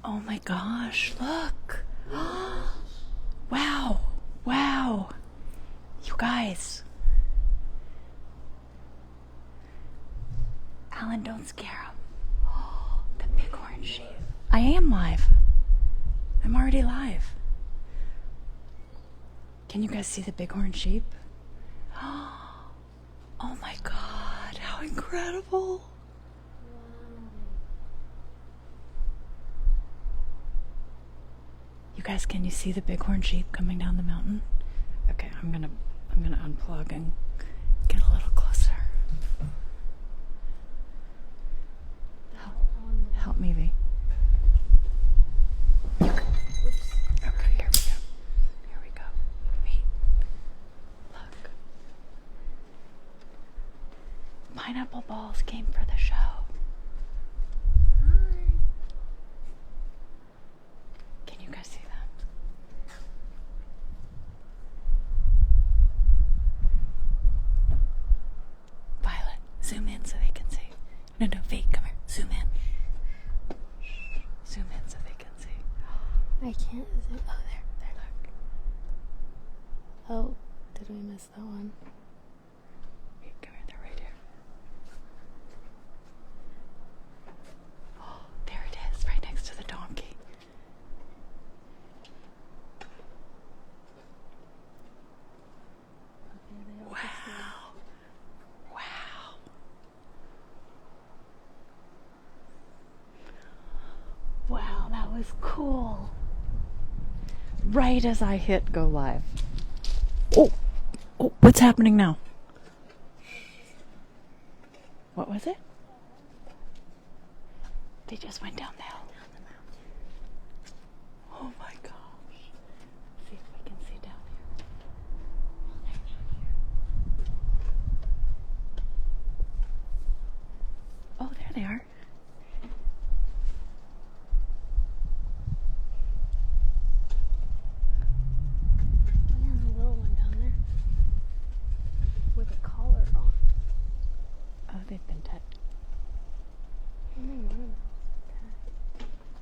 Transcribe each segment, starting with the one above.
Oh my gosh, look. Wow. Wow. You guys. Alan, don't scare him. Oh, the bighorn sheep. I am live. I'm already live. Can you guys see the bighorn sheep? Oh my god, how incredible. You guys, can you see the bighorn sheep coming down the mountain? Okay, I'm gonna unplug and get a little closer. Help me, V. Okay, here we go. Here we go. Wait. Look. Pineapple balls came for the show. Hi. Can you guys see that? Violet, zoom in so they can see. No, V, come here. Zoom in. Zoom in so they can see. I can't zoom. Oh, there, look. Oh, did we miss that one? Wait, come here, they're right here. Oh, there it is, right next to the donkey. Wow. Wow. Wow, that was cool. Right as I hit go live. Oh, what's happening now? What was it? They just went down the hill. Oh my gosh. Let's see if we can see down here. Oh, there they are. Oh yeah, the little one down there. With a collar on. Oh, they've been touched. Only one of them.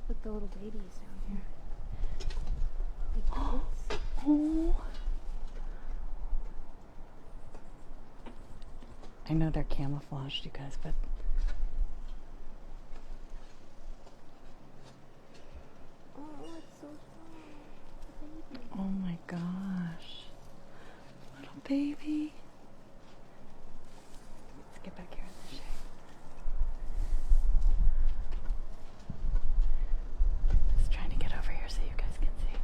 Look, the little babies down here. Like this. Oh. I know they're camouflaged, you guys, but Oh, it's so small. The baby. oh my gosh. Little baby. Let's get back here in the shade. Just trying to get over here so you guys can see.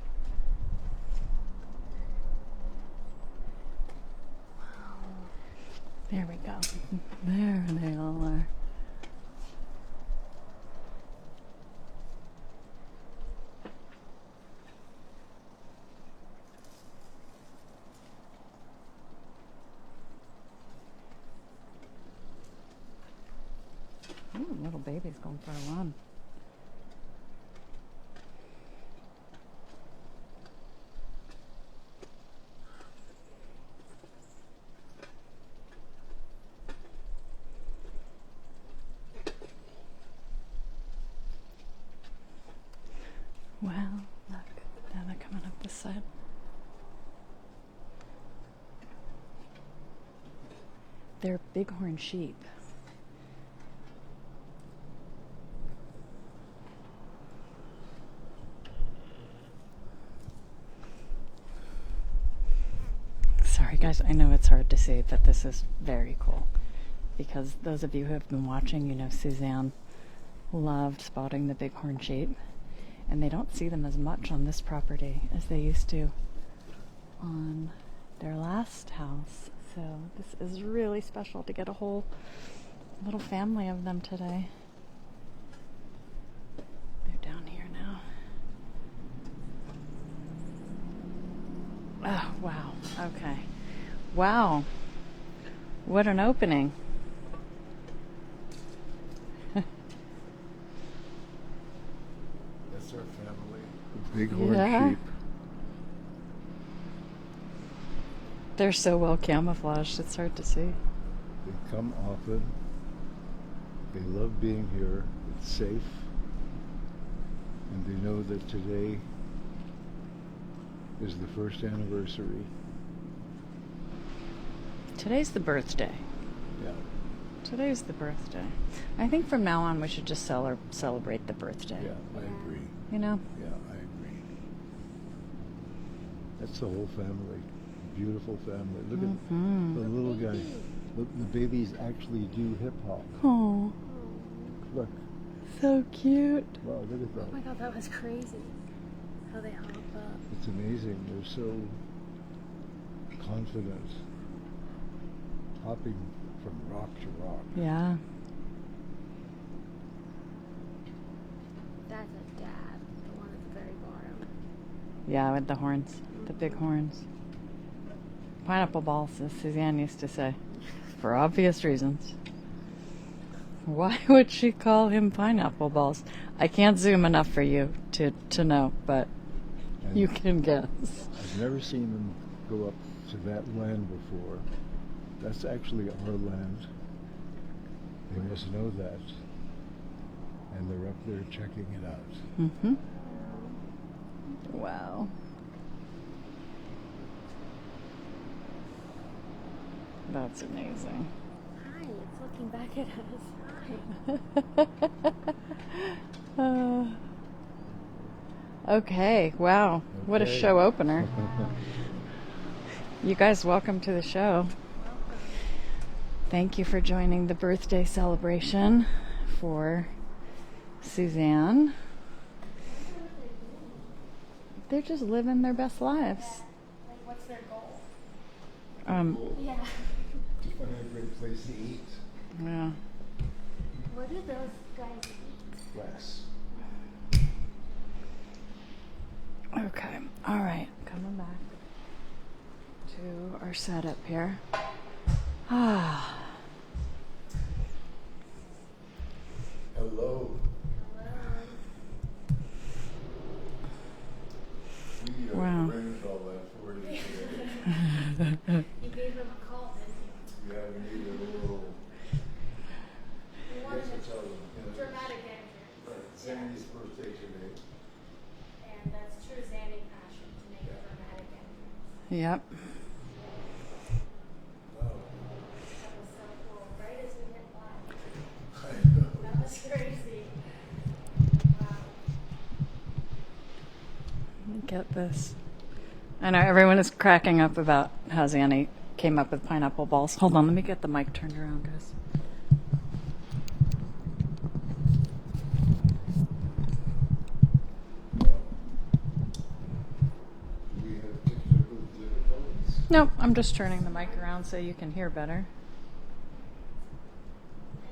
Wow. There we go. There they all are. Ooh, little baby's going for a run. Wow, look, now they're coming up this side. They're bighorn sheep. Sorry guys, I know it's hard to see, but this is very cool. Because those of you who have been watching, you know Suzanne loved spotting the bighorn sheep. And they don't see them as much on this property as they used to on their last house. So this is really special to get a whole little family of them today. They're down here now. Oh, wow. Okay. Wow. What an opening. That's our family. The bighorn sheep. They're so well camouflaged, it's hard to see. They come often. They love being here. It's safe. And they know that today is the first anniversary. Today's the birthday. Yeah. Today's the birthday. I think from now on we should just celebrate the birthday. Yeah, I agree. You know? Yeah, I agree. That's the whole family. Beautiful family. Look at the little guy. Look, the babies actually do hip hop. Oh, Look. so cute. Wow, look at Oh my that. god, that was crazy. How they hop up. It's amazing. They're so confident. Hopping from rock to rock. Yeah. That's a dad, the one at the very bottom. Yeah, with the horns, the big horns. Pineapple balls, as Suzanne used to say, for obvious reasons. Why would she call him pineapple balls? I can't zoom enough for you to know, but And you can guess. I've never seen them go up to that land before. That's actually our land. They must know that. And they're up there checking it out. Mm-hmm. Wow. That's amazing. Hi, it's looking back at us. Hi. Okay, wow. What a Okay. show opener. You guys, welcome to the show. Thank you for joining the birthday celebration for Suzanne. They're just living their best lives. Like, what's their goal? Yeah. To find a great place to eat. Yeah. What do those guys eat? Glass. Okay. All right. Coming back to our setup here. Ah. Hello. We Wow. arranged all that for you today. You gave them a call, didn't you? Yeah, we needed a little. We I wanted guess a I'll tell them. dramatic entrance. Right, Sandy's birthday today. And that's true Zanny passion, to make a dramatic entrance. Yep. Wow. That was so cool. Right as we hit live. I know. That was crazy. Wow. Get this. I know everyone is cracking up about how Zanny came up with pineapple balls. Hold on, let me get the mic turned around, guys. Do we have technical difficulties? Nope, I'm just turning the mic around so you can hear better.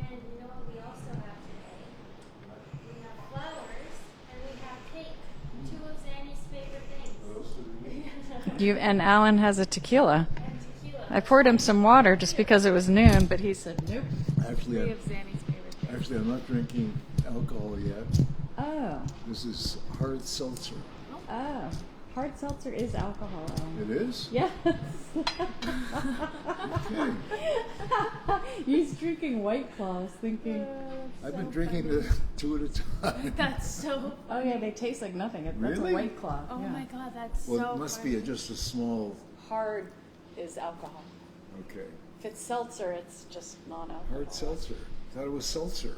And you know what we also have today? We have flowers and we have cake. Two of Zanny's favorite things. Those are the And Alan has a tequila. And tequila. I poured him some water just because it was noon, but he said nope. Actually, Three of Zanny's favorite things. actually, I'm not drinking alcohol yet. Oh, This is hard seltzer. oh. Hard seltzer is alcohol, Alan. It is? Yes. Okay. He's drinking White Claws, thinking, I've been drinking the two at a time. That's so. oh yeah, they taste like nothing. That's Really? a White Claw. Oh yeah. my god, that's Well, so. it must funny. be just a small. Hard is alcohol. Okay. If it's seltzer, it's just non-alcohol. Hard seltzer. Thought it was seltzer.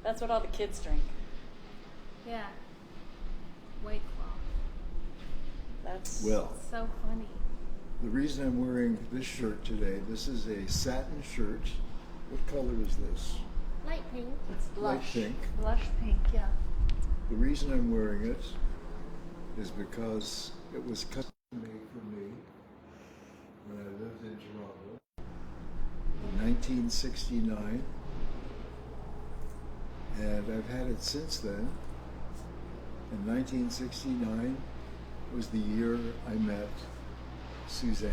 That's what all the kids drink. Yeah. White claw. That's Well, So funny. the reason I'm wearing this shirt today, this is a satin shirt. What color is this? Light pink. it's Light blush. pink. Blush pink, yeah. The reason I'm wearing it is because it was custom made for me when I lived in Toronto in 1969. And I've had it since then. In 1969 was the year I met Suzanne.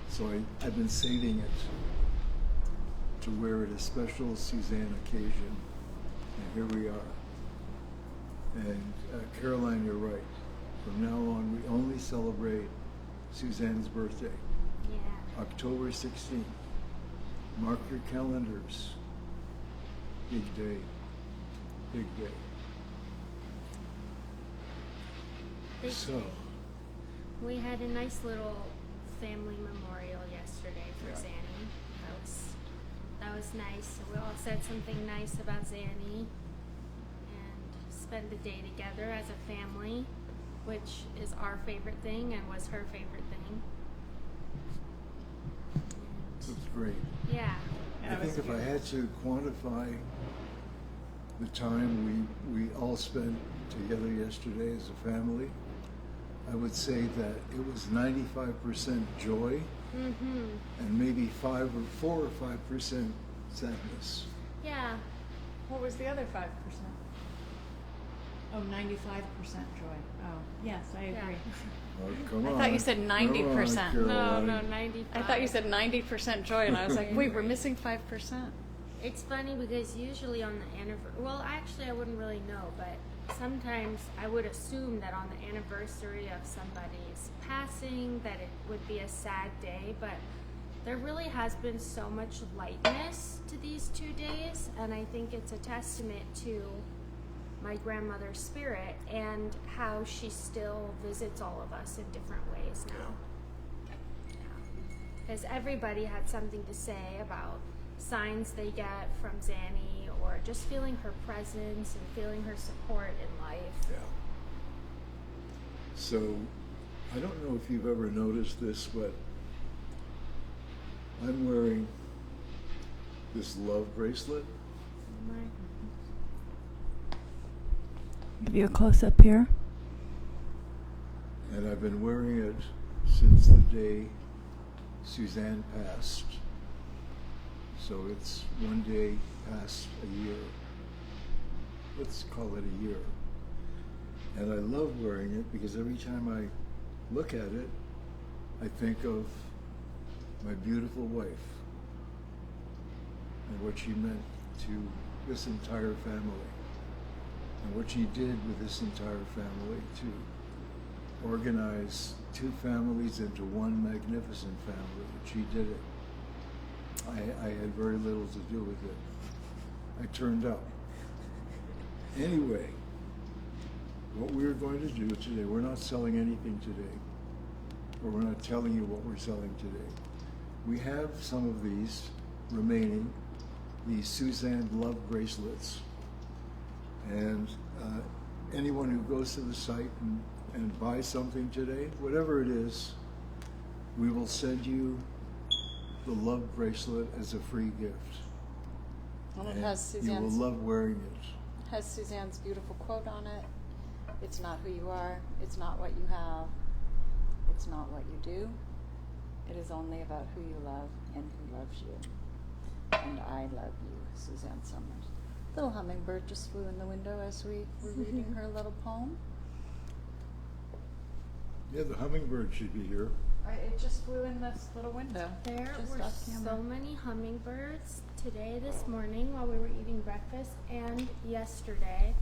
So I've been saving it to wear at a special Suzanne occasion. And here we are. And Caroline, you're right. From now on, we only celebrate Suzanne's birthday, Yeah. October 16th. Mark your calendars. Big day. big day. Big So, day. We had a nice little family memorial yesterday for Yeah. Zanny. That was nice. So we all said something nice about Zanny and spent the day together as a family, which is our favorite thing and was her favorite thing. it's great. Yeah. I think if I had to quantify the time we all spent together yesterday as a family, I would say that it was 95% joy Mm-hmm. and maybe 4 or 5% sadness. Yeah. What was the other 5%? Oh, 95% joy. Oh, yes, I Yeah. agree. Oh, come I on. thought you said Come 90%. on, No, Caroline. 95. I thought you said 90% joy, and I was like, wait, we're missing 5%. It's funny because usually on the anniversary, well, actually, I wouldn't really know, but sometimes I would assume that on the anniversary of somebody's passing, that it would be a sad day, but there really has been so much lightness to these 2 days, and I think it's a testament to my grandmother's spirit and how she still visits all of us in different ways now. Because everybody had something to say about signs they get from Zanny, or just feeling her presence and feeling her support in life. Yeah. So, I don't know if you've ever noticed this, but I'm wearing this love bracelet. Give you a close up here. And I've been wearing it since the day Suzanne passed. So it's one day past a year. Let's call it a year. And I love wearing it because every time I look at it, I think of my beautiful wife and what she meant to this entire family, and what she did with this entire family to organize 2 families into one magnificent family. She did it. I had very little to do with it. I turned up. Anyway, what we're going to do today, we're not selling anything today, or we're not telling you what we're selling today. We have some of these remaining, these Suzanne love bracelets, and anyone who goes to the site and buys something today, whatever it is, we will send you the love bracelet as a free gift. And it And has you will Suzanne's, love wearing it. has Suzanne's beautiful quote on it. It's not who you are. It's not what you have. It's not what you do. It is only about who you love and who loves you. And I love you, Suzanne Somers. Little hummingbird just flew in the window as we were reading her little poem. Yeah, the hummingbird should be here. It just flew in this little window. There just were off camera. so many hummingbirds today, this morning, while we were eating breakfast, and yesterday.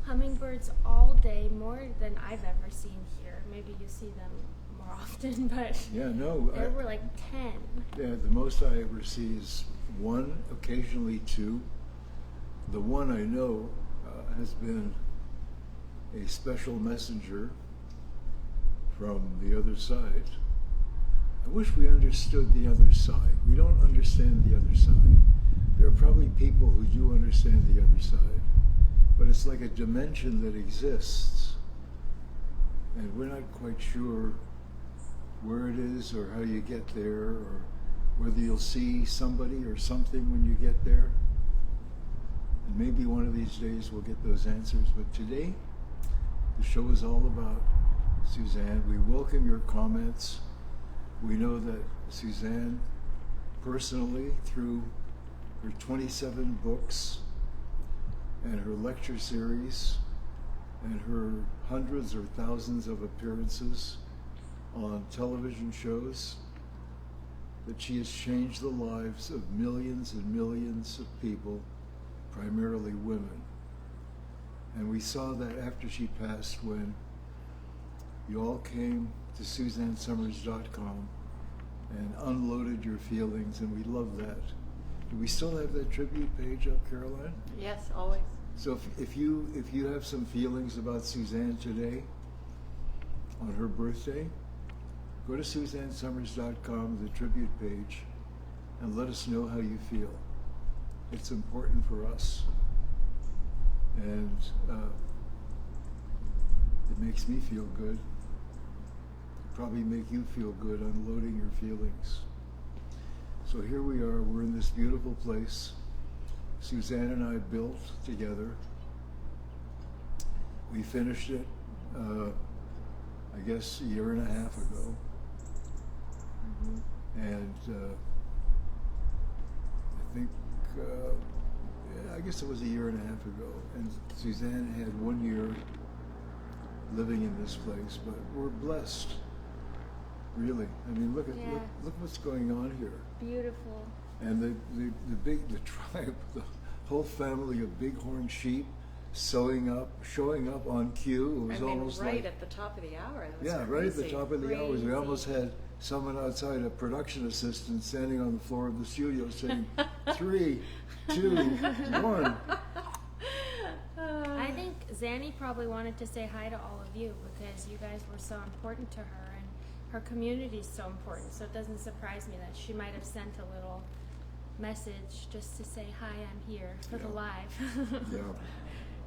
Hummingbirds all day, more than I've ever seen here. Maybe you see them more often, but Yeah, no. there were like 10. Yeah, the most I ever see is 1, occasionally 2. The one I know has been a special messenger from the other side. I wish we understood the other side. We don't understand the other side. There are probably people who do understand the other side, but it's like a dimension that exists, and we're not quite sure where it is or how you get there, or whether you'll see somebody or something when you get there. And maybe one of these days we'll get those answers. But today, the show is all about Suzanne. We welcome your comments. We know that Suzanne, personally, through her 27 books and her lecture series and her hundreds or thousands of appearances on television shows, that she has changed the lives of millions and millions of people, primarily women. And we saw that after she passed, when you all came to SuzanneSomers.com and unloaded your feelings, and we love that. Do we still have that tribute page up, Caroline? Yes, always. So if you have some feelings about Suzanne today, on her birthday, go to SuzanneSomers.com, the tribute page, and let us know how you feel. It's important for us. And it makes me feel good. Probably make you feel good unloading your feelings. So here we are, we're in this beautiful place. Suzanne and I built together. We finished it, I guess, a year and a half ago. And I think, I guess it was a year and a half ago. And Suzanne had 1 year living in this place, but we're blessed. Really, I mean, look what's going on here. Beautiful. And the tribe, the whole family of bighorn sheep, showing up on cue. It was almost right like, at the top of the hour. That was yeah, crazy. right at the top of the hours. We Crazy. almost had someone outside, a production assistant, standing on the floor of the studio saying, 3, 2, 1. I think Zanny probably wanted to say hi to all of you because you guys were so important to her and her community is so important. So it doesn't surprise me that she might have sent a little message just to say, hi, I'm here for the live. Yeah.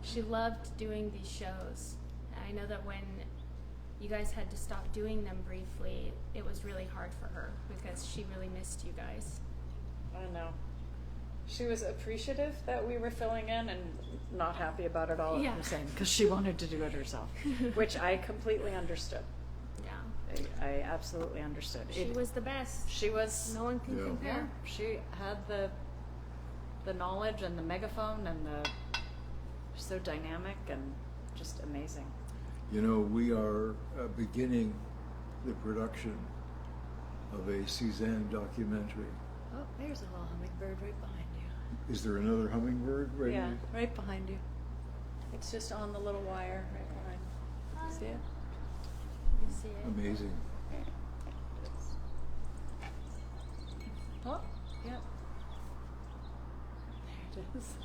She loved doing these shows. I know that when you guys had to stop doing them briefly, it was really hard for her because she really missed you guys. I know. She was appreciative that we were filling in and not happy about it all Yeah. at the same because she wanted to do it herself, which I completely understood. Yeah. I absolutely understood. She was the best. She was. No one can Yeah. compare. Yeah, she had the knowledge and the megaphone and so dynamic and just amazing. You know, we are beginning the production of a Suzanne documentary. Oh, there's a little hummingbird right behind you. Is there another hummingbird right Yeah, here? right behind you. It's just on the little wire right behind. See it? You see it. Amazing. Oh, yep. There it is.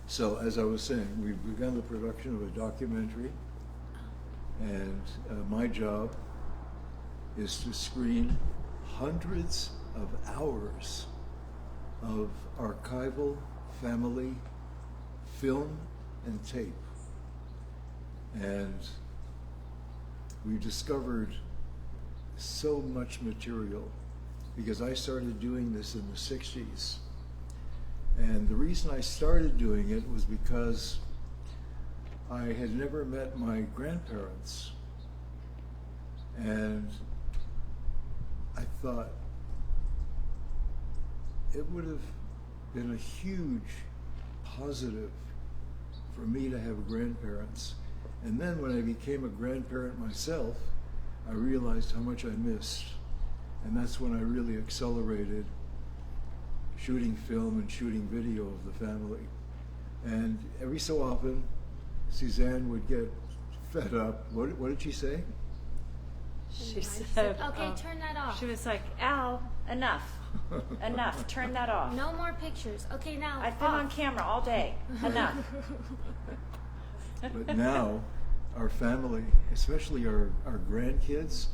So, as I was saying, we've begun the production of a documentary, and my job is to screen hundreds of hours of archival family film and tape. And we discovered so much material because I started doing this in the 60s. And the reason I started doing it was because I had never met my grandparents. And I thought it would have been a huge positive for me to have grandparents. And then when I became a grandparent myself, I realized how much I missed. And that's when I really accelerated shooting film and shooting video of the family. And every so often, Suzanne would get fed up. What did she say? She I said, okay, turn that off. she was like, Al, enough. Enough. Turn that off. No more pictures. Okay, now I've been on off. camera all day. Enough. But now, our family, especially our grandkids,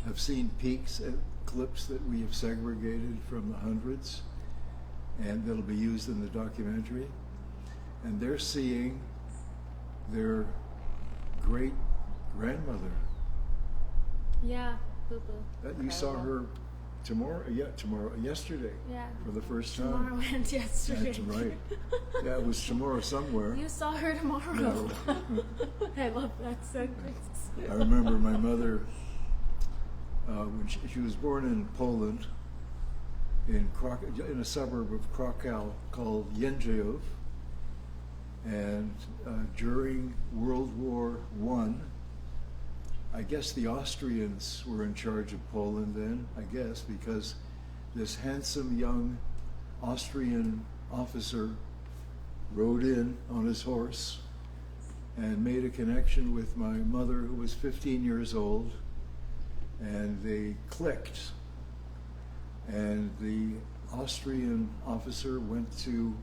have seen peaks at clips that we have segregated from the hundreds, and that'll be used in the documentary. And they're seeing their great grandmother. Yeah, boo boo. That you saw her yesterday, Yeah. for the first time. Tomorrow and yesterday. That's right. Yeah, it was tomorrow somewhere. You saw her tomorrow. No. I love that sentence. I remember my mother, when she was born in Poland, in a suburb of Krakow called Jędrzejów, and during World War I guess the Austrians were in charge of Poland then, I guess, because this handsome young Austrian officer rode in on his horse and made a connection with my mother, who was 15 years old, and they clicked. And the Austrian officer went to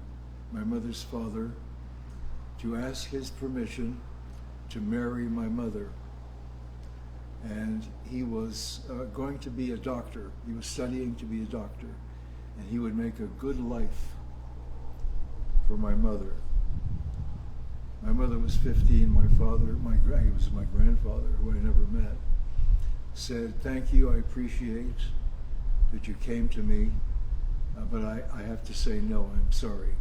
my mother's father to ask his permission to marry my mother. And he was going to be a doctor. He was studying to be a doctor. And he would make a good life for my mother. My mother was 15. My father, he was my grandfather, who I never met, said, "Thank you, I appreciate that you came to me, but I have to say no, I'm sorry."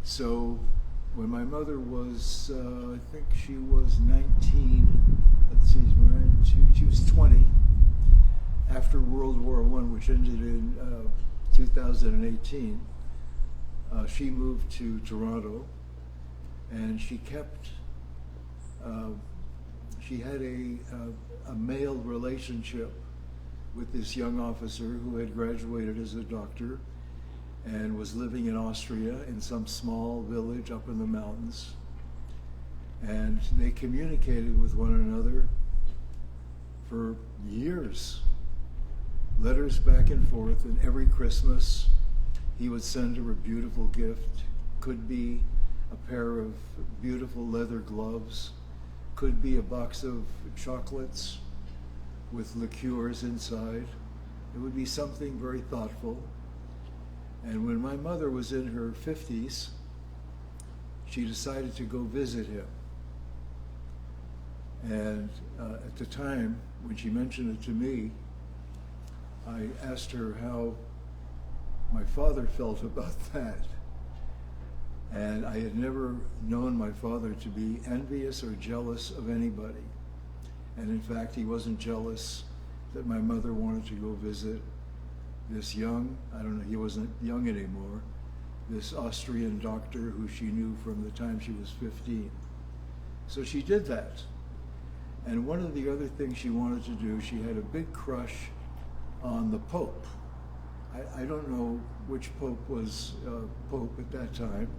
So when my mother was, I think she was 19, let's see, she was 20, after World War I, which ended in 2018, she moved to Toronto, and she kept, she had a male relationship with this young officer who had graduated as a doctor and was living in Austria in some small village up in the mountains. And they communicated with one another for years, letters back and forth, and every Christmas he would send her a beautiful gift. Could be a pair of beautiful leather gloves, could be a box of chocolates with liqueurs inside. It would be something very thoughtful. And when my mother was in her 50s, she decided to go visit him. And at the time, when she mentioned it to me, I asked her how my father felt about that. And I had never known my father to be envious or jealous of anybody. And in fact, he wasn't jealous that my mother wanted to go visit this young, I don't know, he wasn't young anymore, this Austrian doctor who she knew from the time she was 15. So she did that. And one of the other things she wanted to do, she had a big crush on the Pope. I don't know which Pope was Pope at that time,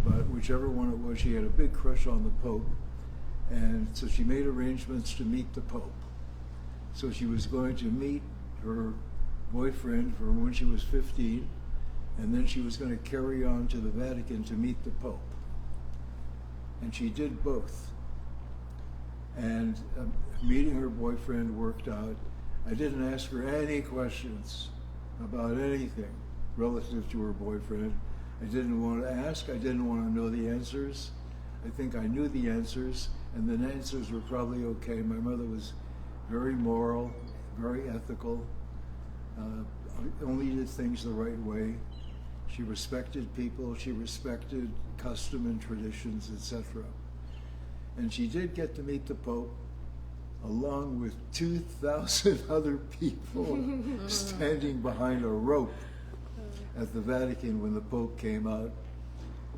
but whichever one it was, she had a big crush on the Pope. And so she made arrangements to meet the Pope. So she was going to meet her boyfriend from when she was 15, and then she was going to carry on to the Vatican to meet the Pope. And she did both. And meeting her boyfriend worked out. I didn't ask her any questions about anything relative to her boyfriend. I didn't want to ask. I didn't want to know the answers. I think I knew the answers, and the answers were probably okay. My mother was very moral, very ethical, only did things the right way. She respected people. She respected custom and traditions, etc. And she did get to meet the Pope, along with 2,000 other people standing behind a rope at the Vatican when the Pope came out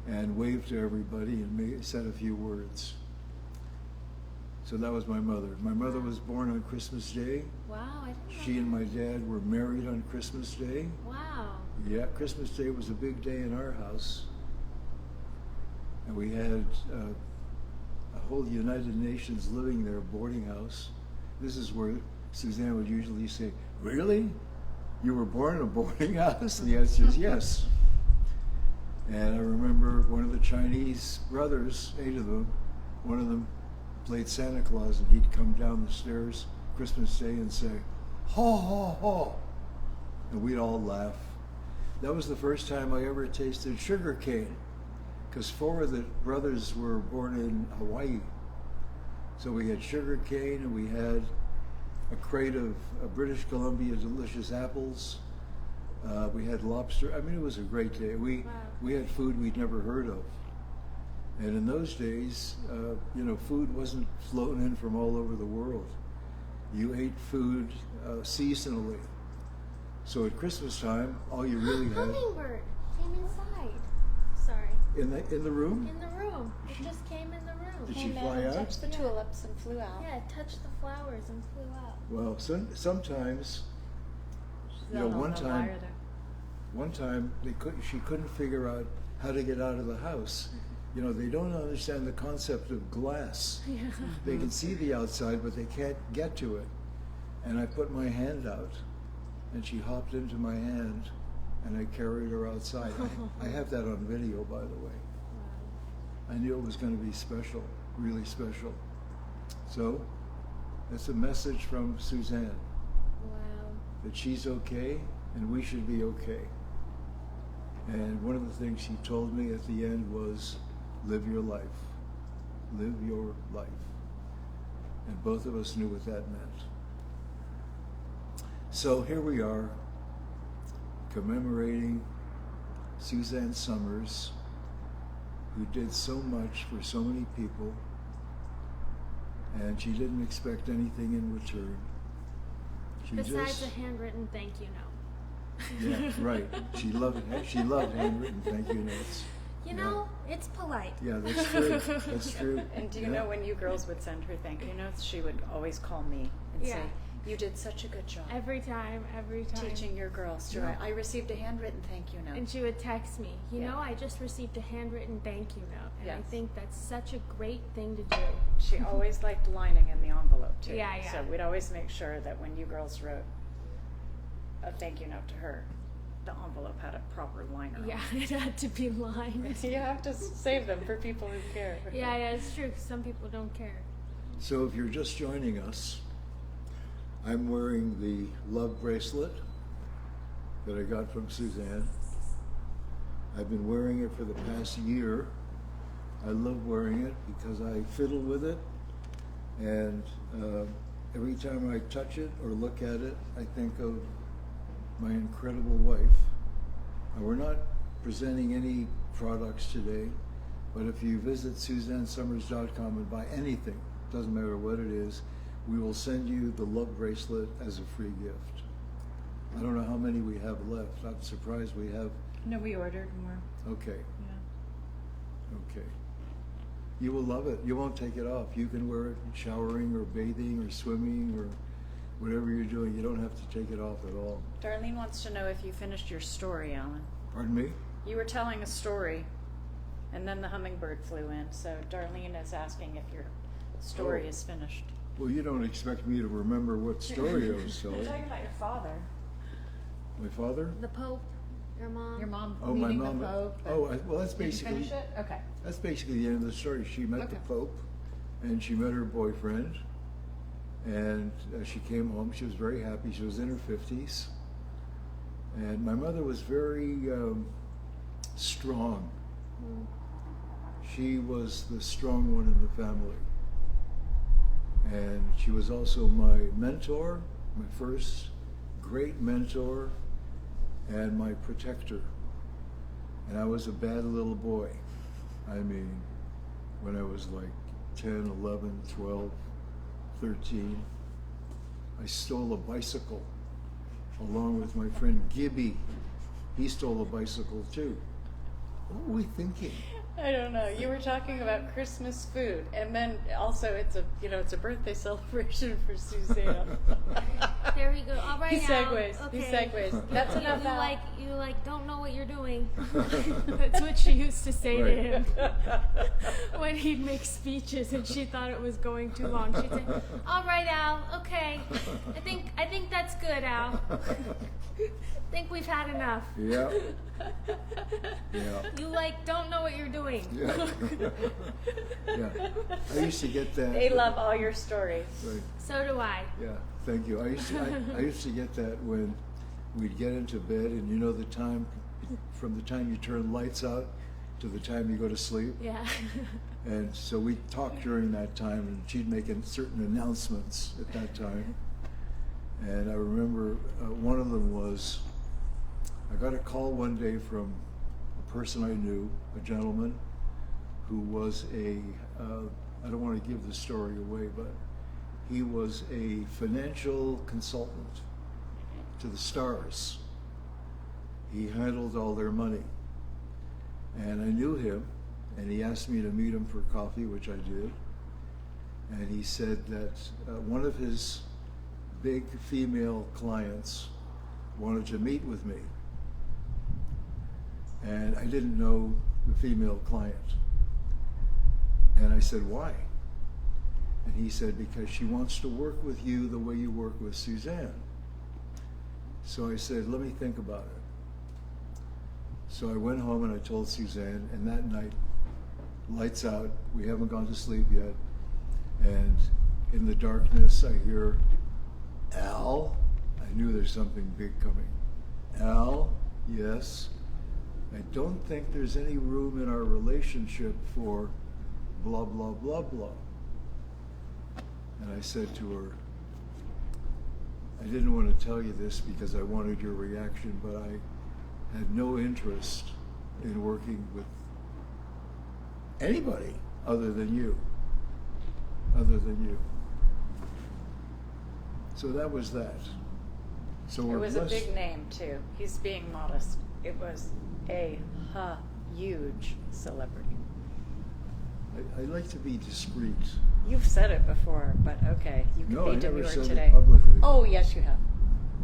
and waved to everybody and said a few words. So that was my mother. My mother was born on Christmas Day. Wow, I didn't know She and my dad were married on Christmas Day. Wow. Yeah, Christmas Day was a big day in our house. And we had a whole United Nations living there boarding house. This is where Suzanne would usually say, "Really? You were born in a boarding house?" And the answer is yes. And I remember one of the Chinese brothers, 8 of them, one of them played Santa Claus, and he'd come down the stairs Christmas Day and say, "Ho, ho, ho." And we'd all laugh. That was the first time I ever tasted sugar cane, because 4 of the brothers were born in Hawaii. So we had sugar cane, and we had a crate of British Columbia delicious apples. We had lobster. I mean, it was a great day. We had food we'd never heard of. And in those days, food wasn't floating in from all over the world. You ate food seasonally. So at Christmas time, all you really had Hummingbird came inside. Sorry. in the room. In the room. It just came in the room. Did she Came in fly and out? touched the tulips and flew out. Yeah, it touched the flowers and flew out. Well, sometimes, one time she couldn't figure out how to get out of the house. They don't understand the concept of glass. Yeah. They can see the outside, but they can't get to it. And I put my hand out, and she hopped into my hand, and I carried her outside. I have that on video, by the way. I knew it was going to be special, really special. So, it's a message from Suzanne Wow. that she's okay, and we should be okay. And one of the things she told me at the end was, live your life. Live your life. And both of us knew what that meant. So here we are, commemorating Suzanne Somers, who did so much for so many people, and she didn't expect anything in return. She Besides just, a handwritten thank you note. yeah, right. She loved handwritten thank you notes. You know, it's polite. Yeah, that's true. That's true. And do you Yeah. know when you girls would send her thank you notes, she would always call me and Yeah. say, you did such a good job Every time. teaching your girls to Yeah. write. I received a handwritten thank you note. And she would text me, you Yeah. know, I just received a handwritten thank you note. And I Yes. think that's such a great thing to do. She always liked lining in the envelope too. Yeah, yeah. So we'd always make sure that when you girls wrote a thank you note to her, the envelope had a proper liner on Yeah, it had to be lined. it. You have to save them for people who care. Yeah, it's true. 'Cause some people don't care. So if you're just joining us, I'm wearing the love bracelet that I got from Suzanne. I've been wearing it for the past year. I love wearing it because I fiddle with it, and every time I touch it or look at it, I think of my incredible wife. We're not presenting any products today, but if you visit SuzanneSomers.com and buy anything, doesn't matter what it is, we will send you the love bracelet as a free gift. I don't know how many we have left. I'm surprised we have. No, we ordered more. Okay, Yeah. okay. You will love it. You won't take it off. You can wear it showering or bathing or swimming or whatever you're doing. You don't have to take it off at all. Darlene wants to know if you finished your story, Alan. Pardon me? You were telling a story, and then the hummingbird flew in. So Darlene is asking if your story Oh. is finished. Well, you don't expect me to remember what story I was We're telling. talking about your father. My father? The Pope, your mom. Your mom Oh, my meeting mom. the Pope. Well, that's Did you basically finish it? Okay. that's basically the end of the story. She met the Okay. Pope, and she met her boyfriend, and she came home. She was very happy. She was in her 50s, and my mother was very strong. Mm. She was the strong one in the family, and she was also my mentor, my first great mentor, and my protector. And I was a bad little boy. I mean, when I was like 10, 11, 12, 13, I stole a bicycle along with my friend Gibby. He stole a bicycle too. What were we thinking? I don't know. You were talking about Christmas food, and then also it's a birthday celebration for Suzanne. There we go. All right, He Al. segues. Okay. He segues. That's You enough. Al. you don't know what you're doing. That's what she used to say to Right. him when he'd make speeches, and she thought it was going too long. She'd say, "All right, Al. Okay, I think that's good, Al. I think we've had enough. Yeah. Yeah. You don't know what you're doing." Yeah. Yeah. I used to get that. They love all your stories. Right. So do I. Yeah, thank you. I used to get that when we'd get into bed, and you know the time from the time you turn lights out to the time you go to sleep. Yeah. And so we'd talk during that time, and she'd make certain announcements at that time. And I remember one of them was, I got a call one day from a person I knew, a gentleman, who was I don't want to give the story away, but he was a financial consultant to the stars. He handled all their money. And I knew him, and he asked me to meet him for coffee, which I did. And he said that one of his big female clients wanted to meet with me. And I didn't know the female client. And I said, why? And he said, because she wants to work with you the way you work with Suzanne. So I said, let me think about it. So I went home and I told Suzanne, and that night, lights out, we haven't gone to sleep yet, and in the darkness I hear, Al? I knew there's something big coming. Al? Yes? I don't think there's any room in our relationship for blah, blah, blah, blah. And I said to her, I didn't want to tell you this because I wanted your reaction, but I had no interest in working with anybody other than you. Other than you. So that was that. So It we're was a blessed. big name, too. He's being modest. It was a huge celebrity. I like to be discreet. You've said it before, but okay. You can No, be I never demure said today. it publicly. Oh, yes, you have.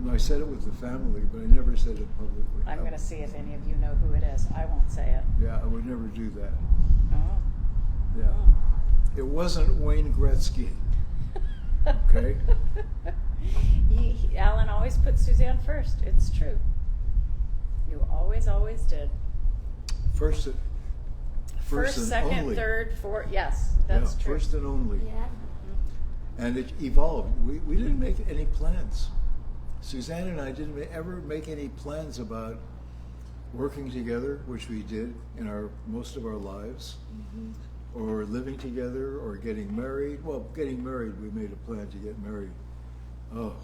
No, I said it with the family, but I never said it publicly. I'm going to see if any of you know who it is. I won't say it. Yeah, I would never do that. Oh. Yeah. It wasn't Wayne Gretzky. Okay? Alan always put Suzanne first. It's true. You always did. First First, and second, only. third, fourth. Yes, that's Yeah, true. first and only. Yeah. And it evolved. We didn't make any plans. Suzanne and I didn't ever make any plans about working together, which we did in most of our lives, or living together, or getting married. Well, getting married, we made a plan to get married. Oh,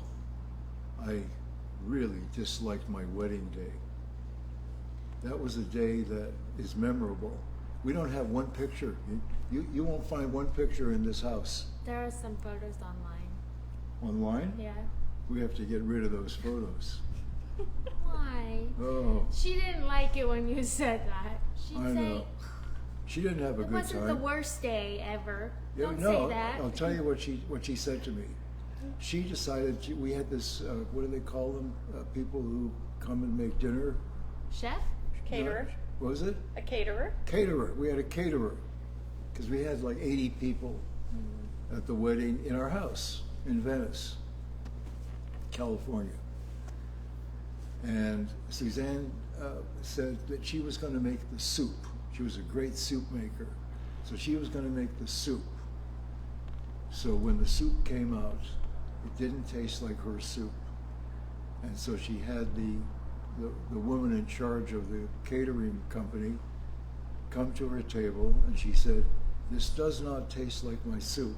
I really disliked my wedding day. That was a day that is memorable. We don't have one picture. You won't find one picture in this house. There are some photos online. Online? Yeah. We have to get rid of those photos. Why? Oh, She didn't like it when you said that. She'd I say know. She didn't have a it good wasn't time. the worst day ever. Yeah, Don't no, say that. I'll tell you what she said to me. She decided we had this. What do they call them? People who come and make dinner. Chef? Caterer. What was it? A caterer. Caterer. We had a caterer because we had like 80 people at the wedding in our house in Venice, California. And Suzanne said that she was going to make the soup. She was a great soup maker. So she was going to make the soup. So when the soup came out, it didn't taste like her soup. And so she had the woman in charge of the catering company come to her table, and she said, "This does not taste like my soup."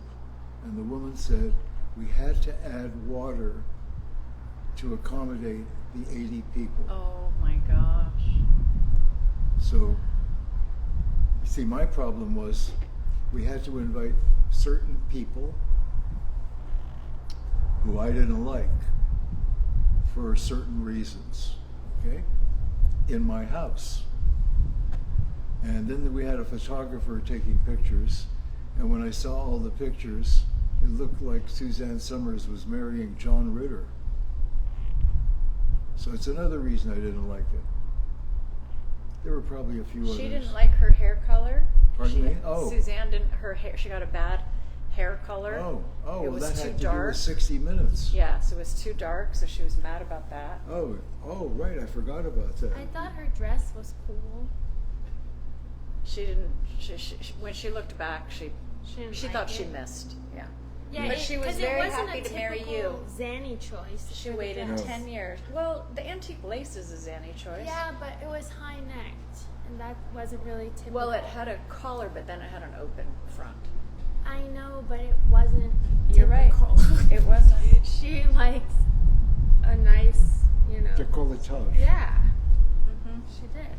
And the woman said, "We had to add water to accommodate the 80 people." Oh my gosh. So, see, my problem was we had to invite certain people who I didn't like for certain reasons, okay, in my house. And then we had a photographer taking pictures, and when I saw all the pictures, it looked like Suzanne Somers was marrying John Ritter. So it's another reason I didn't like it. There were probably a few others. She didn't like her hair color. Pardon me? Oh. Suzanne didn't. Her hair. She got a bad hair color. Oh, It well, was that too had to dark. do with 60 Minutes. Yeah, so it was too dark. So she was mad about that. Oh, right, I forgot about that. I thought her dress was cool. She didn't. When she looked back, she didn't like thought she it. missed. Yeah. Yeah, But she was 'cause very it wasn't happy a to marry typical you. Zanny choice. She for the waited dress. No. 10 years. Well, the antique lace is a Zanny choice. Yeah, but it was high necked, and that wasn't really typical. Well, it had a collar, but then it had an open front. I know, but it wasn't. You're right. typical. It wasn't. She likes a nice, Décolletage. Yeah, Mm-hmm. she did.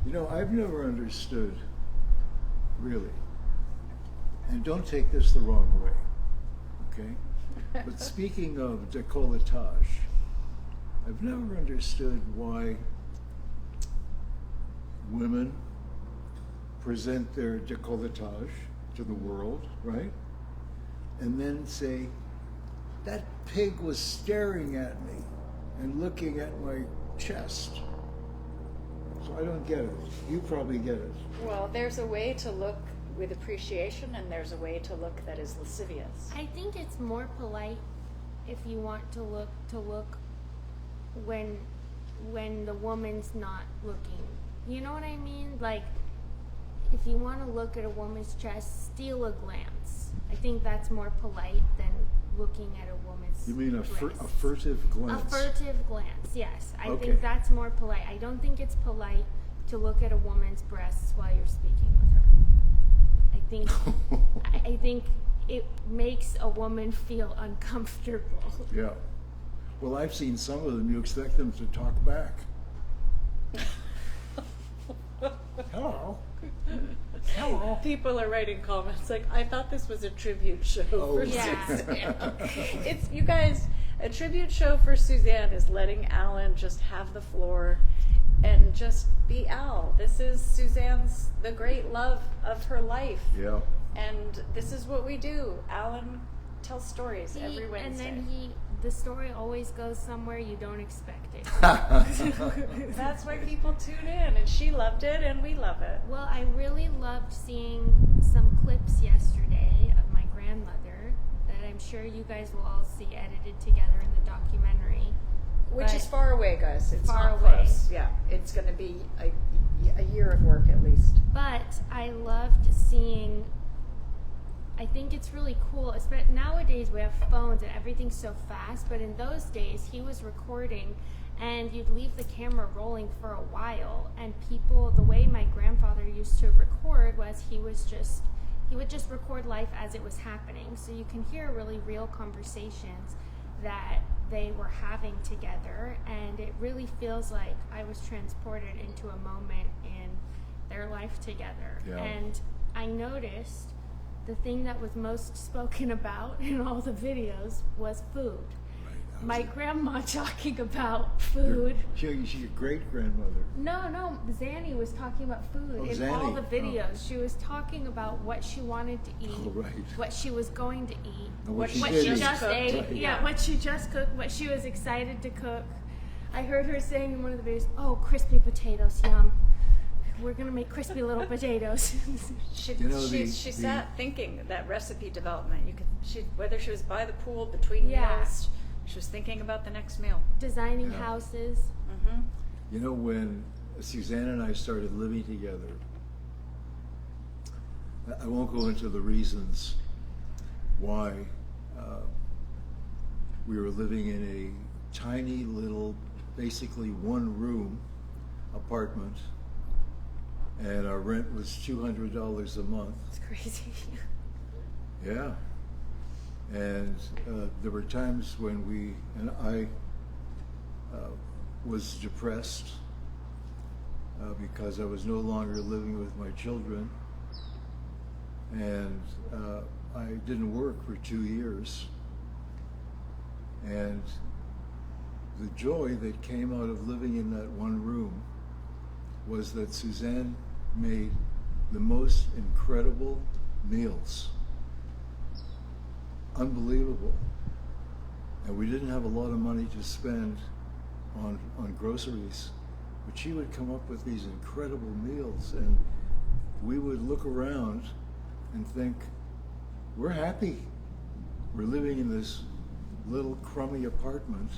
You know, I've never understood, really, and don't take this the wrong way, okay? But speaking of décolletage, I've never understood why women present their décolletage to the world, right? And then say, that pig was staring at me and looking at my chest. So I don't get it. You probably get it. Well, there's a way to look with appreciation, and there's a way to look that is lascivious. I think it's more polite if you want to look when the woman's not looking. You know what I mean? Like, if you want to look at a woman's chest, steal a glance. I think that's more polite than looking at a woman's You mean a breasts. furtive glance? A furtive glance, yes. I Okay. think that's more polite. I don't think it's polite to look at a woman's breasts while you're speaking with her. I think it makes a woman feel uncomfortable. Yeah. Well, I've seen some of them. You expect them to talk back. Hello. Hello. People are writing comments like, I thought this was a tribute show for Yeah. Suzanne. It's, you guys, a tribute show for Suzanne is letting Alan just have the floor and just be Al. This is Suzanne's, the great love of her life. Yeah. And this is what we do. Alan tells stories every Wednesday. And then the story always goes somewhere you don't expect it. That's why people tune in, and she loved it, and we love it. Well, I really loved seeing some clips yesterday of my grandmother that I'm sure you guys will all see edited together in the documentary. Which But- is far away, guys. It's Far not away. close. Yeah, it's going to be a year of work at least. But I loved seeing. I think it's really cool. Nowadays we have phones and everything's so fast, but in those days he was recording and you'd leave the camera rolling for a while, and people, the way my grandfather used to record was he would just record life as it was happening. So you can hear really real conversations that they were having together, and it really feels like I was transported into a moment in their life together. Yeah. And I noticed the thing that was most spoken about in all the videos was food. Right. My grandma talking about food. She's your great grandmother. No, Zanny was talking about food Oh, in Zanny. all the Oh. videos. She was talking about what she wanted to eat, Oh, right. what she was going to eat, And what she what did she is- just cooked. ate, Right. yeah, what she just cooked, what she was excited to cook. I heard her saying in one of the videos, "Oh, crispy potatoes, yum. We're gonna make crispy little potatoes." She, You know, she the- sat thinking that recipe development. Whether she was by the pool between Yeah. meals, she was thinking about the next meal. Designing Yeah. houses. Mm-hmm. You know, when Suzanne and I started living together, I won't go into the reasons why we were living in a tiny little, basically one-room apartment, and our rent was $200 a month. It's crazy. Yeah. And there were times when I was depressed because I was no longer living with my children, and I didn't work for 2 years. And the joy that came out of living in that one room was that Suzanne made the most incredible meals. Unbelievable. And we didn't have a lot of money to spend on groceries, but she would come up with these incredible meals, and we would look around and think, we're happy. We're living in this little crummy apartment,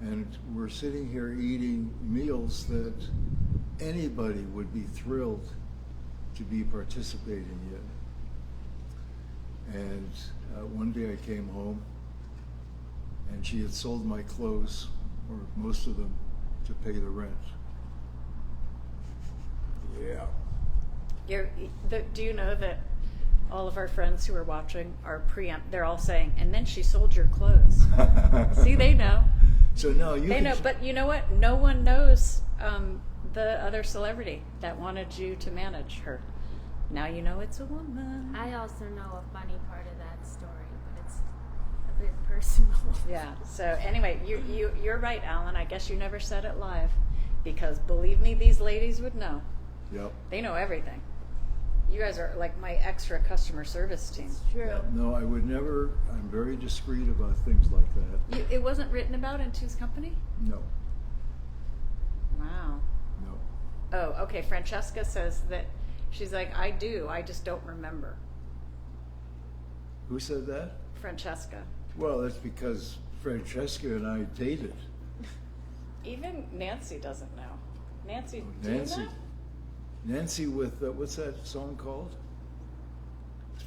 and we're sitting here eating meals that anybody would be thrilled to be participating in. And one day I came home, and she had sold my clothes, or most of them, to pay the rent. Yeah. Do you know that all of our friends who are watching are they're all saying, and then she sold your clothes. See, they know. So now you They can know, but you know what? No one knows the other celebrity that wanted you to manage her. Now you know it's a woman. I also know a funny part of that story, but it's a bit personal. Yeah. So anyway, you're right, Alan. I guess you never said it live, because believe me, these ladies would know. Yep. They know everything. You guys are like my extra customer service team. True. Yeah, no, I would never. I'm very discreet about things like that. It wasn't written about in Two's Company? No, Wow. no. Oh, okay. Francesca says that she's like, I do. I just don't remember. Who said that? Francesca. Well, that's because Francesca and I dated. Even Nancy doesn't know. Nancy, Oh, do you Nancy. know? Nancy with, what's that song called?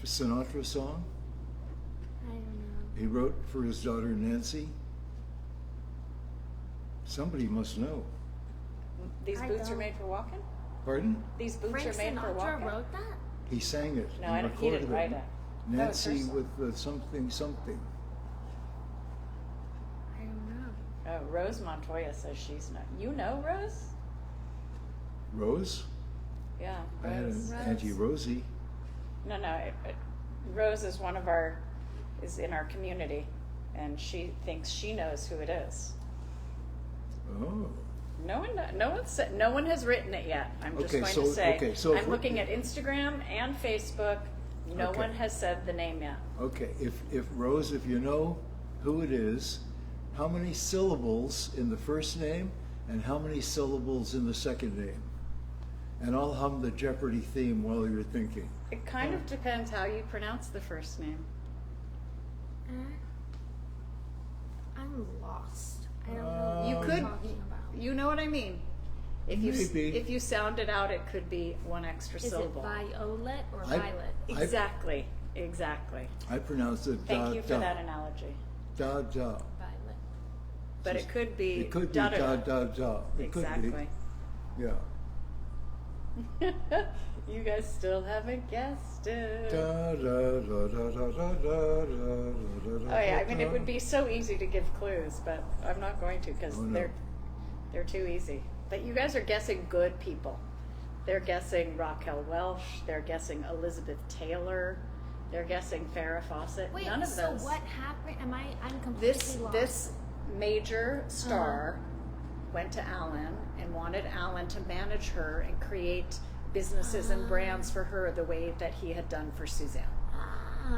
Sinatra song? I don't know. He wrote for his daughter Nancy. Somebody must know. These I boots are don't. made for walking? Pardon? These boots Frank are made for Sinatra walking? wrote that? He sang it. No, he didn't write it. That was her Nancy song. with something something. I don't know. Oh, Rose Montoya says she's not. You know Rose? Rose? Yeah, I had Rose. an Auntie Rosie. No, Rose is is in our community, and she thinks she knows who it is. Oh. No one has written it yet. I'm just Okay, going so- to say. okay, so if I'm we- looking at Instagram and Facebook. No Okay. one has said the name yet. Okay, if Rose, if you know who it is, how many syllables in the first name and how many syllables in the second name? And I'll hum the Jeopardy theme while you're thinking. It kind of depends how you pronounce the first name. I'm lost. I don't know what You you're could, talking about. you know what I mean. Maybe. If you sound it out, it could be one extra Is syllable. it violet or I- violet? Exactly. Exactly. I pronounce it Thank da you for da. that analogy. Da da. Violet. But it could be. It could be da da da. It could Exactly. be. Yeah. You guys still haven't guessed it. Da da da da da da da da da. Oh yeah, I mean it would be so easy to give clues, but I'm not going to because Oh, no. they're too easy. But you guys are guessing good people. They're guessing Raquel Welch. They're guessing Elizabeth Taylor. They're guessing Farrah Fawcett. Wait, None of so those. what happened? I'm completely lost. This major star went to Alan and wanted Alan to manage her and create businesses and brands for her the way that he had done for Suzanne.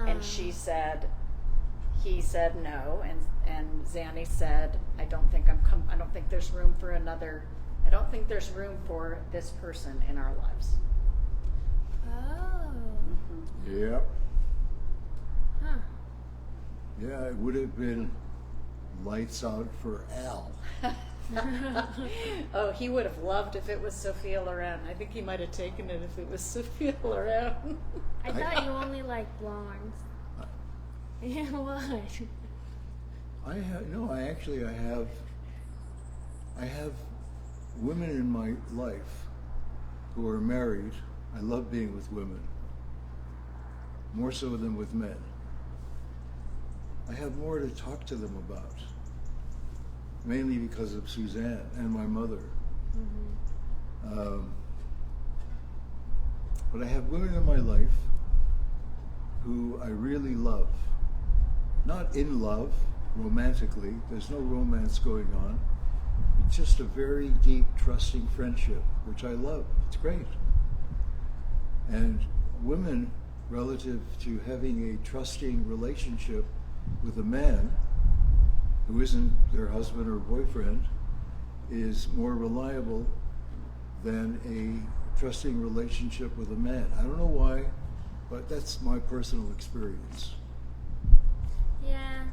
And he said no, and Zanny said, I don't think there's room for another. I don't think there's room for this person in our lives. Oh. Yep. Huh. Yeah, it would have been lights out for Al. Oh, he would have loved if it was Sophia Loren. I think he might have taken it if it was Sophia Loren. I thought you only like blondes. Yeah, what? I have women in my life who are married. I love being with women, more so than with men. I have more to talk to them about, mainly because of Suzanne and my mother. But I have women in my life who I really love. Not in love, romantically. There's no romance going on. It's just a very deep, trusting friendship, which I love. It's great. And women, relative to having a trusting relationship with a man who isn't their husband or boyfriend, is more reliable than a trusting relationship with a man. I don't know why, but that's my personal experience. Yeah.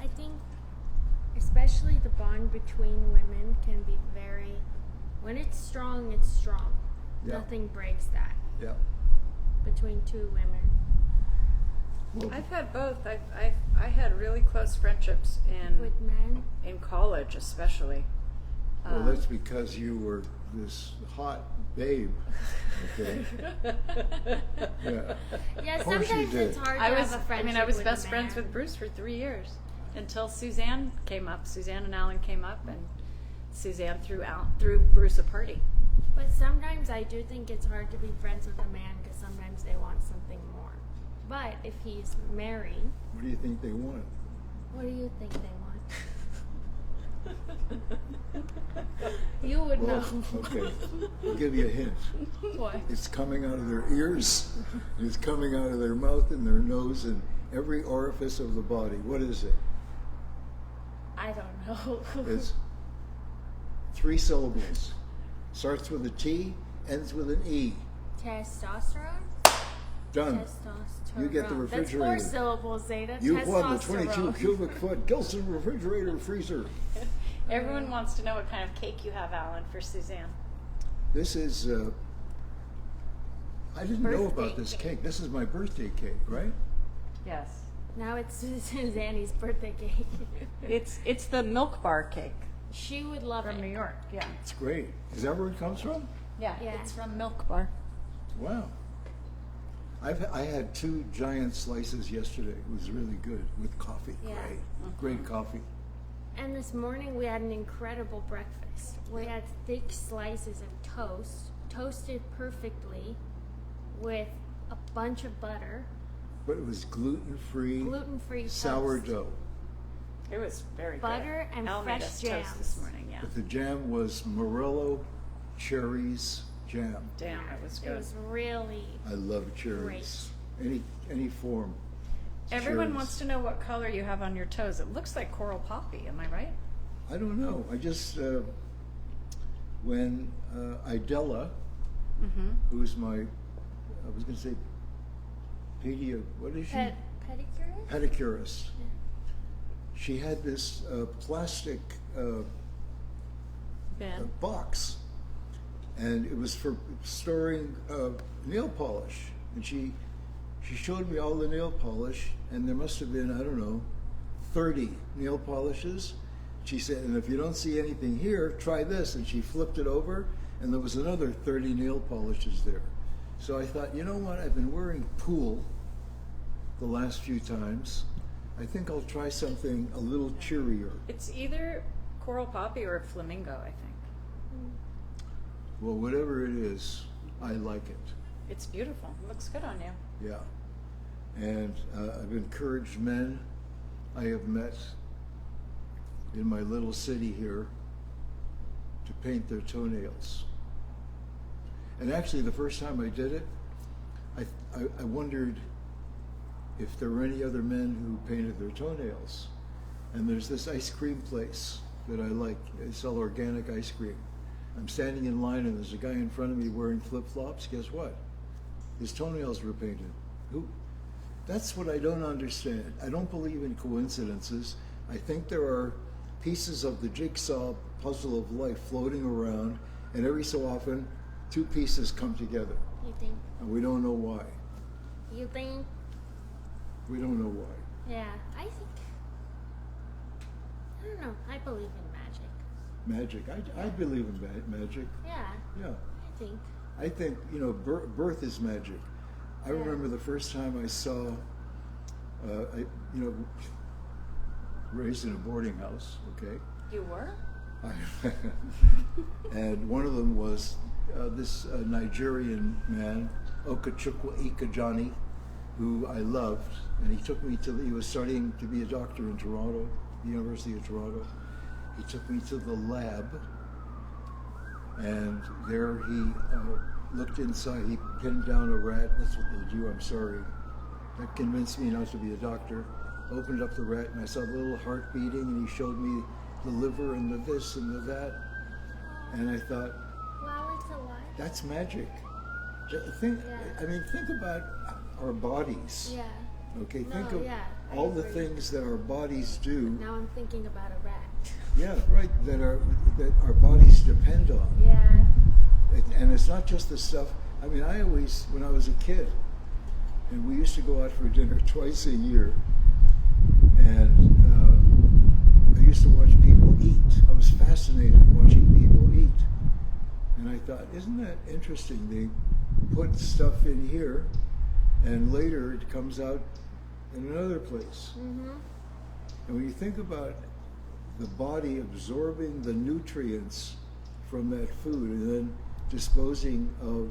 I think especially the bond between women can be when it's strong, it's strong. Yeah. Nothing breaks that Yeah. between two women. Well, I've had both. I had really close friendships With men? in college, especially. well, that's because you were this hot babe. Okay. Yeah. Yeah, Of course you sometimes did. it's hard to I have a friendship was with best a friends man. with Bruce for 3 years until Suzanne came up. Suzanne and Alan came up, and Suzanne threw Bruce a party. But sometimes I do think it's hard to be friends with a man because sometimes they want something more. But if he's married, What do you think they want? what do you think they want? You would Well, know. okay. I'll give you a hint. What? It's coming out of their ears, it's coming out of their mouth and their nose and every orifice of the body. What is it? I don't know. It's 3 syllables. Starts with a T, ends with an E. Testosterone? Done. Testosterone. You get the That's 4 refrigerator. syllables, Zeta. You've won the Testosterone. 22 cubic foot Gilson refrigerator freezer. Everyone wants to know what kind of cake you have, Alan, for Suzanne. This is, I didn't know Birthday about this cake. cake. This is my birthday cake, right? Yes. Now it's Suzanne's birthday cake. It's the milk bar cake She would love from it. New York. Yeah. It's great. Is that where it comes from? Yeah. Yeah. It's from Milk Bar. Wow. I had 2 giant slices yesterday. It was really good with coffee. Yeah. Great coffee. And this morning we had an incredible breakfast. We had thick slices of toast, toasted perfectly, with a bunch of butter, But it was gluten-free, gluten-free toast. sourdough. It was very Butter good. and Al made fresh us toast jams. this morning. Yeah. But the jam was Morello cherries jam. Damn, it was It good. was really I love cherries. Any form. Everyone Cherries. wants to know what color you have on your toes. It looks like coral poppy. Am I right? I don't know. I just when Idella, Mm-hmm. who's my, I was going to say, what is she? pedicure. Pedicurist. She had this plastic Ben. box, and it was for storing nail polish. And she showed me all the nail polish, and there must have been, I don't know, 30 nail polishes. She said, and if you don't see anything here, try this. And she flipped it over, and there was another 30 nail polishes there. So I thought, you know what? I've been wearing pool the last few times. I think I'll try something a little cheerier. It's either coral poppy or flamingo, I think. Well, whatever it is, I like it. It's beautiful. It looks good on you. Yeah. And I've encouraged men I have met in my little city here to paint their toenails. And actually, the first time I did it, I wondered if there were any other men who painted their toenails. And there's this ice cream place that I like. They sell organic ice cream. I'm standing in line and there's a guy in front of me wearing flip-flops. Guess what? His toenails were painted. Who? That's what I don't understand. I don't believe in coincidences. I think there are pieces of the jigsaw puzzle of life floating around, and every so often, 2 pieces come together. You think? And we don't know why. You think? We don't know why. Yeah, I think. I don't know. I believe in magic. Magic. I believe in magic. Yeah, Yeah. I think. I think, birth is magic. I Yeah. remember the first time I saw, raised in a boarding house, okay? You were? And one of them was this Nigerian man, Okachukwu Ikejani, who I loved, and he took me he was studying to be a doctor in Toronto, the University of Toronto. He took me to the lab, and there he looked inside, he pinned down a rat. That's what they do, I'm sorry. That convinced me not to be a doctor. Opened up the rat, and I saw the little heart beating, and he showed me the liver and the this and the that. And I thought, Wow, it's alive. that's magic. Think about our bodies. Yeah. Okay, No, think of yeah, I all the agree. things that our bodies do. Now I'm thinking about a rat. Yeah, right. That our bodies depend on. Yeah. And it's not just the stuff. I mean, I always, when I was a kid, and we used to go out for dinner twice a year, and I used to watch people eat. I was fascinated watching people eat. And I thought, isn't that interesting? They put stuff in here, and later it comes out in another place. Mm-hmm. And when you think about the body absorbing the nutrients from that food and then disposing of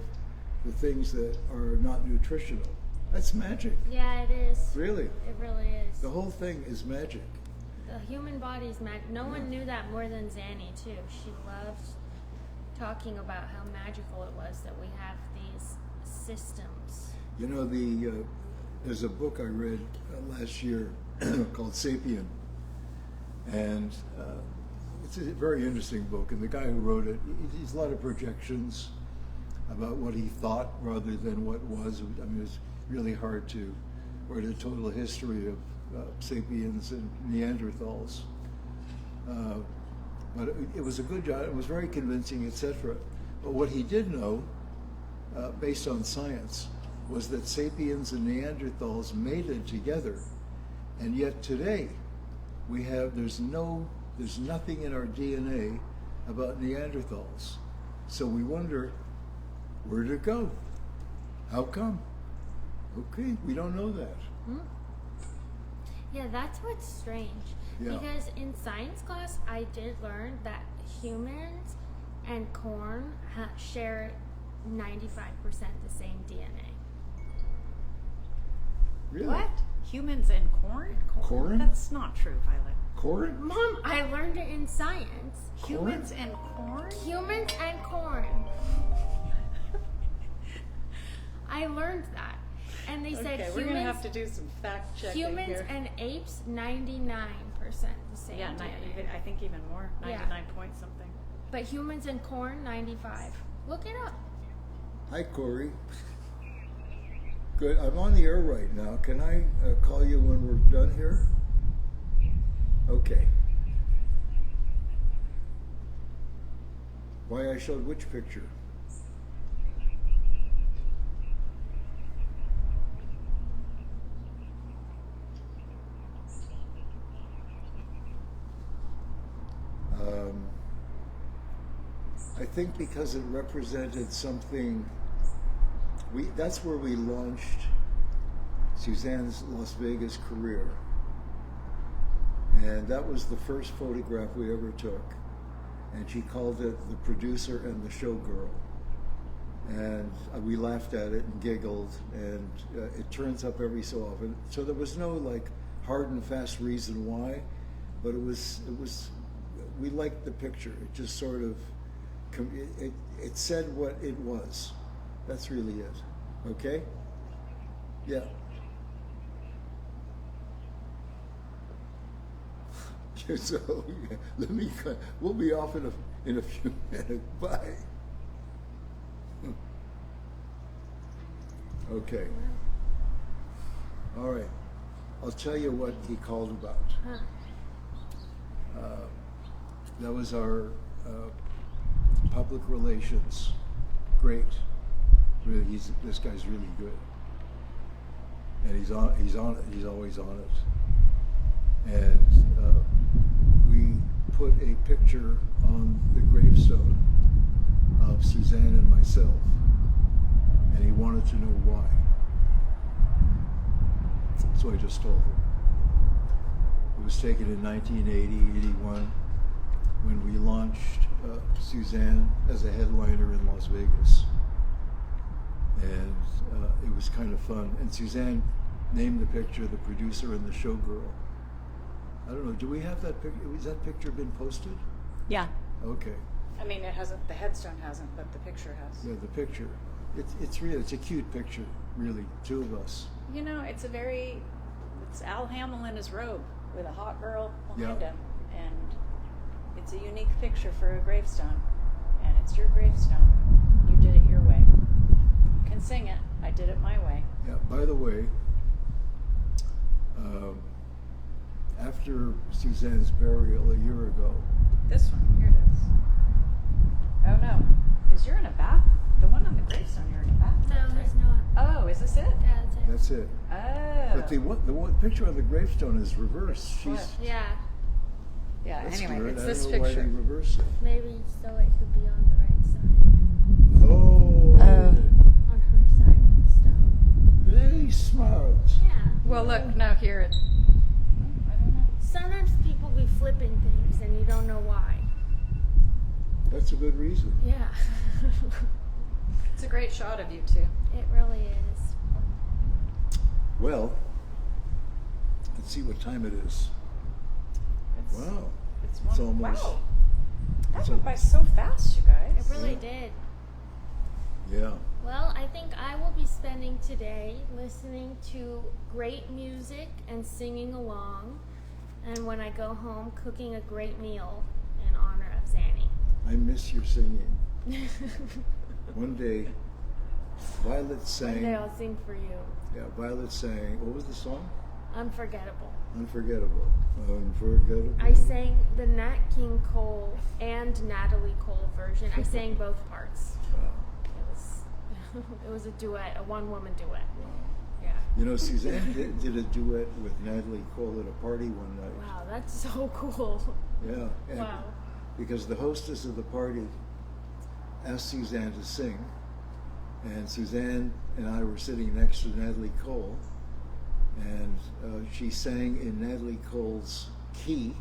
the things that are not nutritional, that's magic. Yeah, it is. Really. It really is. The whole thing is magic. The human body's magic. No one knew that more than Zanny, too. She loved talking about how magical it was that we have these systems. You know, there's a book I read last year called Sapien, and it's a very interesting book. And the guy who wrote it, he's a lot of projections about what he thought rather than what was. I mean, really hard to, or the total history of sapiens and Neanderthals. But it was a good job. It was very convincing, etc. But what he did know, based on science, was that sapiens and Neanderthals mated together, and yet today there's nothing in our DNA about Neanderthals. So we wonder, where did it go? How come? Okay, we don't know that. Yeah, that's what's strange. Yeah. Because in science class, I did learn that humans and corn share 95% the same DNA. Really? What? Humans and corn? Corn? That's not true, Violet. Corn? Mom, I learned it in science. Humans and corn? Humans and corn. I learned that. And they said Okay, we're going to have to do some fact checking humans here. and apes, 99% the same Yeah, DNA. I think even more. 99 Yeah. point something. But humans and corn, 95. Look it up. Hi, Corey. Good. I'm on the air right now. Can I call you when we're done here? Okay. Why I showed which picture? I think because it represented something. That's where we launched Suzanne's Las Vegas career. And that was the first photograph we ever took. And she called it The Producer and the Showgirl. And we laughed at it and giggled, and it turns up every so often. So there was no like hard and fast reason why, but it was we liked the picture. It just sort of, it said what it was. That's really it. Okay? Yeah. So yeah, we'll be off in a few minutes. Bye. Okay. All right. I'll tell you what he called about. That was our public relations. Great. Really, this guy's really good, and he's on it. He's always on it. And we put a picture on the gravestone of Suzanne and myself, and he wanted to know why. So I just told him. It was taken in 1980, 81, when we launched Suzanne as a headliner in Las Vegas. And it was kind of fun. And Suzanne named the picture The Producer and the Showgirl. I don't know, do we have that picture? Has that picture been posted? Yeah. Okay. I mean, it hasn't. The headstone hasn't, but the picture has. Yeah, the picture. It's real. It's a cute picture, really. Two of us. You know, it's Al Hamill in his robe with a hot girl behind him, and it's a unique picture for a gravestone, and it's your gravestone. You did it your way. You can sing it. I did it my way. Yeah. By the way, after Suzanne's burial a year ago. This one, here it is. Oh no, because you're in a bath. The one on the gravestone, you're in a bath. No, it's not. Oh, is this it? Yeah, that's it. That's it. Oh. But the one picture on the gravestone is reversed. She's. What? Yeah, Yeah. That's Anyway, weird. it's I this don't know why they picture. reverse it. maybe so it could be on the right side. Oh. On her side of the stone. Very smart. Yeah. Well, look now here. I don't know. Sometimes people be flipping things and you don't know why. That's a good reason. Yeah. It's a great shot of you too. It really is. Well, let's see what time it is. Wow. It's almost. Wow. That it's went a- by so fast, you guys. It really did. Yeah. Well, I think I will be spending today listening to great music and singing along, and when I go home, cooking a great meal in honor of Zanny. I miss your singing. One day, Violet sang. One day I'll sing for you. Yeah, Violet sang. What was the song? Unforgettable. Unforgettable. Unforgettable. I sang the Nat King Cole and Natalie Cole version. I sang both parts. Wow. It was a duet, a one-woman duet. Wow. Yeah. You know, Suzanne did a duet with Natalie Cole at a party one night. Wow, that's so cool. Yeah. And Wow. because the hostess of the party asked Suzanne to sing, and Suzanne and I were sitting next to Natalie Cole, and she sang in Natalie Cole's key.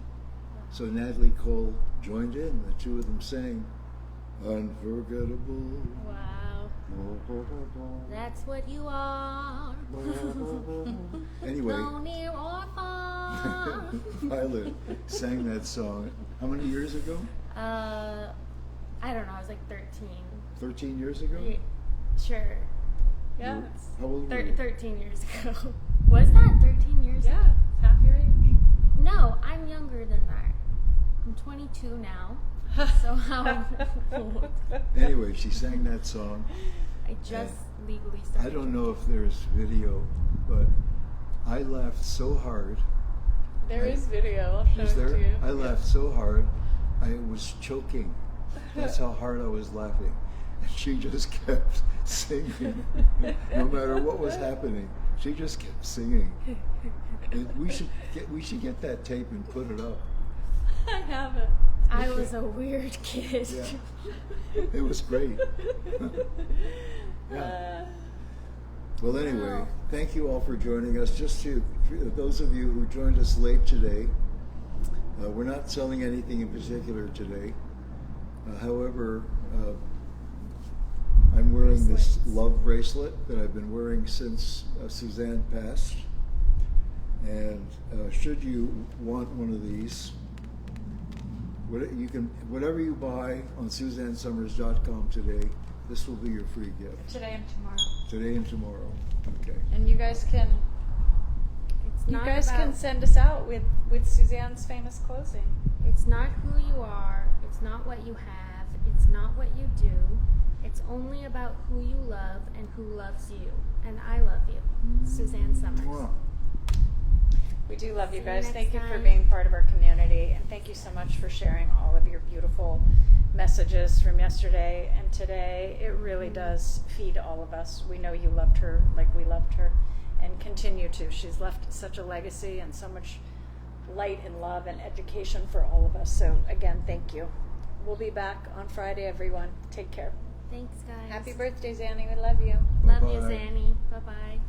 So Natalie Cole joined in. The two of them sang Unforgettable. Wow. That's what you are. Anyway, No near or far. Violet sang that song. How many years ago? I don't know. I was like 13. 13 years ago? Yeah, sure. Yeah. How old were you? 13 years ago. Was that 13 years ago? Yeah, half your age. No, I'm younger than that. I'm 22 now. So how old? Anyway, she sang that song. I just legally started. I don't know if there's video, but I laughed so hard. There is video. I'll show Is it there? to you. I laughed so hard, I was choking. That's how hard I was laughing. And she just kept singing. No matter what was happening, she just kept singing. We should get that tape and put it up. I have it. I was a weird kid. Yeah. It was great. Yeah. Well, anyway, Wow. thank you all for joining us. Just to those of you who joined us late today, we're not selling anything in particular today. However, I'm wearing this love bracelet that I've been wearing since Suzanne passed. And should you want one of these, whatever you buy on SuzanneSomers.com today, this will be your free gift. Today and tomorrow. Today and tomorrow. Okay. And you guys can It's not can about- send us out with Suzanne's famous closing. It's not who you are. It's not what you have. It's not what you do. It's only about who you love and who loves you. And I love you. Suzanne Somers. Mwah. We do love you See you guys. next Thank you for time. being part of our community, and thank you so much for sharing all of your beautiful messages from yesterday and today. It really does feed all of us. We know you loved her like we loved her, and continue to. She's left such a legacy and so much light and love and education for all of us. So again, thank you. We'll be back on Friday, everyone. Take care. Thanks, guys. Happy birthday, Zanny. We love you. Love you, Bye-bye. Zanny. Bye-bye.